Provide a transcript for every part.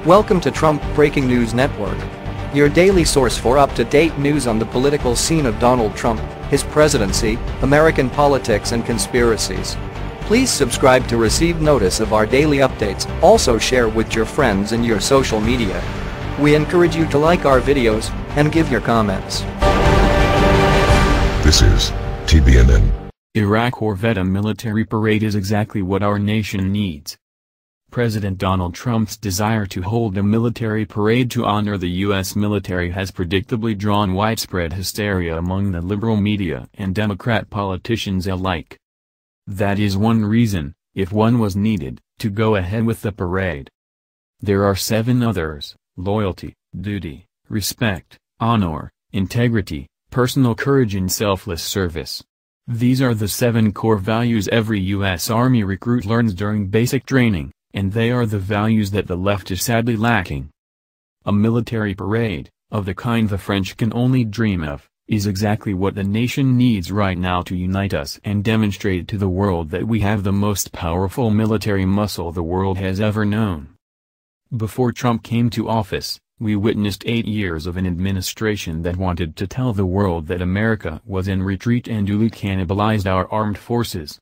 Welcome to Trump Breaking News Network, your daily source for up-to-date news on the political scene of Donald Trump, his presidency, American politics and conspiracies. Please subscribe to receive notice of our daily updates. Also share with your friends and your social media. We encourage you to like our videos and give your comments. This is TBNN. Iraq Corvette military parade is exactly what our nation needs. President Donald Trump's desire to hold a military parade to honor the U.S. military has predictably drawn widespread hysteria among the liberal media and Democrat politicians alike. That is one reason, if one was needed, to go ahead with the parade. There are 7 others: loyalty, duty, respect, honor, integrity, personal courage and selfless service. These are the 7 core values every U.S. Army recruit learns during basic training, and they are the values that the left is sadly lacking. A military parade, of the kind the French can only dream of, is exactly what the nation needs right now to unite us and demonstrate to the world that we have the most powerful military muscle the world has ever known. Before Trump came to office, we witnessed 8 years of an administration that wanted to tell the world that America was in retreat and duly cannibalized our armed forces.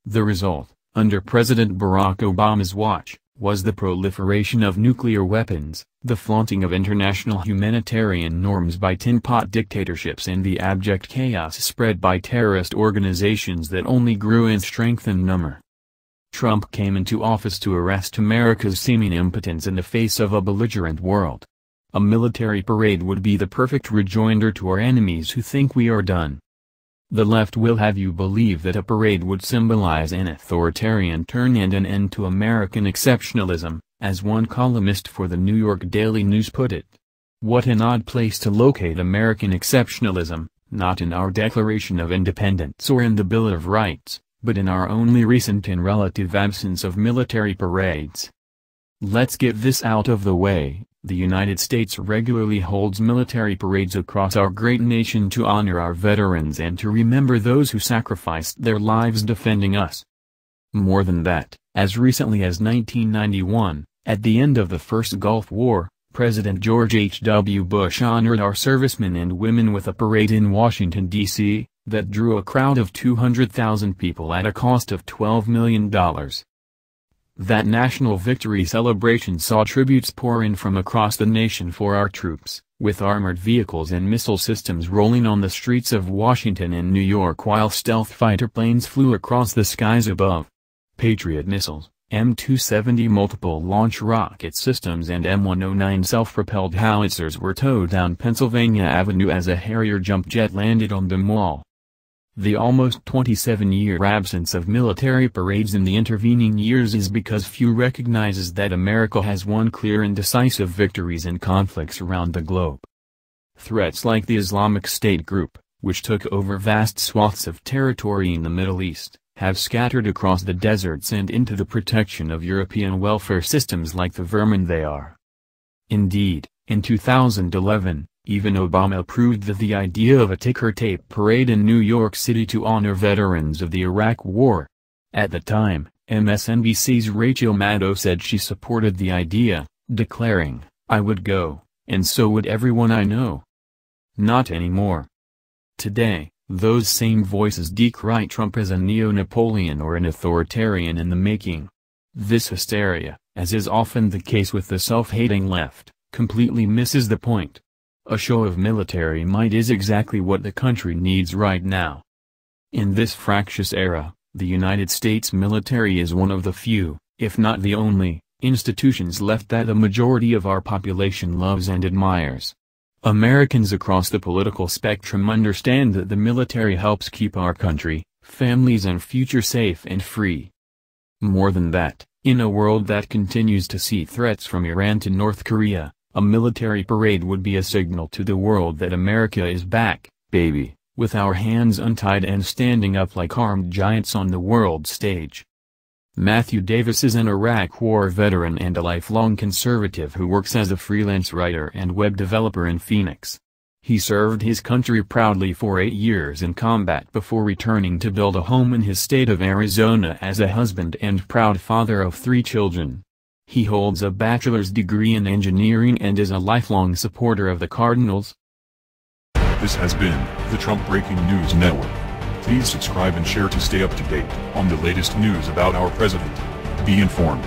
The result, under President Barack Obama's watch, was the proliferation of nuclear weapons, the flaunting of international humanitarian norms by tin-pot dictatorships and the abject chaos spread by terrorist organizations that only grew in strength and number. Trump came into office to arrest America's seeming impotence in the face of a belligerent world. A military parade would be the perfect rejoinder to our enemies who think we are done. The left will have you believe that a parade would symbolize an authoritarian turn and an end to American exceptionalism, as one columnist for the New York Daily News put it. What an odd place to locate American exceptionalism, not in our Declaration of Independence or in the Bill of Rights, but in our only recent and relative absence of military parades. Let's get this out of the way. The United States regularly holds military parades across our great nation to honor our veterans and to remember those who sacrificed their lives defending us. More than that, as recently as 1991, at the end of the First Gulf War, President George H.W. Bush honored our servicemen and women with a parade in Washington, D.C., that drew a crowd of 200,000 people at a cost of $12 million. That national victory celebration saw tributes pour in from across the nation for our troops, with armored vehicles and missile systems rolling on the streets of Washington and New York while stealth fighter planes flew across the skies above. Patriot missiles, M270 multiple launch rocket systems and M109 self-propelled howitzers were towed down Pennsylvania Avenue as a Harrier jump jet landed on the mall. The almost 27-year absence of military parades in the intervening years is because few recognizes that America has won clear and decisive victories in conflicts around the globe. Threats like the Islamic State group, which took over vast swaths of territory in the Middle East, have scattered across the deserts and into the protection of European welfare systems like the vermin they are. Indeed, in 2011, even Obama proved that the idea of a ticker-tape parade in New York City to honor veterans of the Iraq War. At the time, MSNBC's Rachel Maddow said she supported the idea, declaring, "I would go, and so would everyone I know." Not anymore. Today, those same voices decry Trump as a neo-Napoleon or an authoritarian in the making. This hysteria, as is often the case with the self-hating left, completely misses the point. A show of military might is exactly what the country needs right now. In this fractious era, the United States military is one of the few, if not the only, institutions left that the majority of our population loves and admires. Americans across the political spectrum understand that the military helps keep our country, families and future safe and free. More than that, in a world that continues to see threats from Iran to North Korea, a military parade would be a signal to the world that America is back, baby, with our hands untied and standing up like armed giants on the world stage. Matthew Davis is an Iraq War veteran and a lifelong conservative who works as a freelance writer and web developer in Phoenix. He served his country proudly for 8 years in combat before returning to build a home in his state of Arizona as a husband and proud father of 3 children. He holds a bachelor's degree in engineering and is a lifelong supporter of the Cardinals. This has been the Trump Breaking News Network. Please subscribe and share to stay up to date on the latest news about our president. Be informed.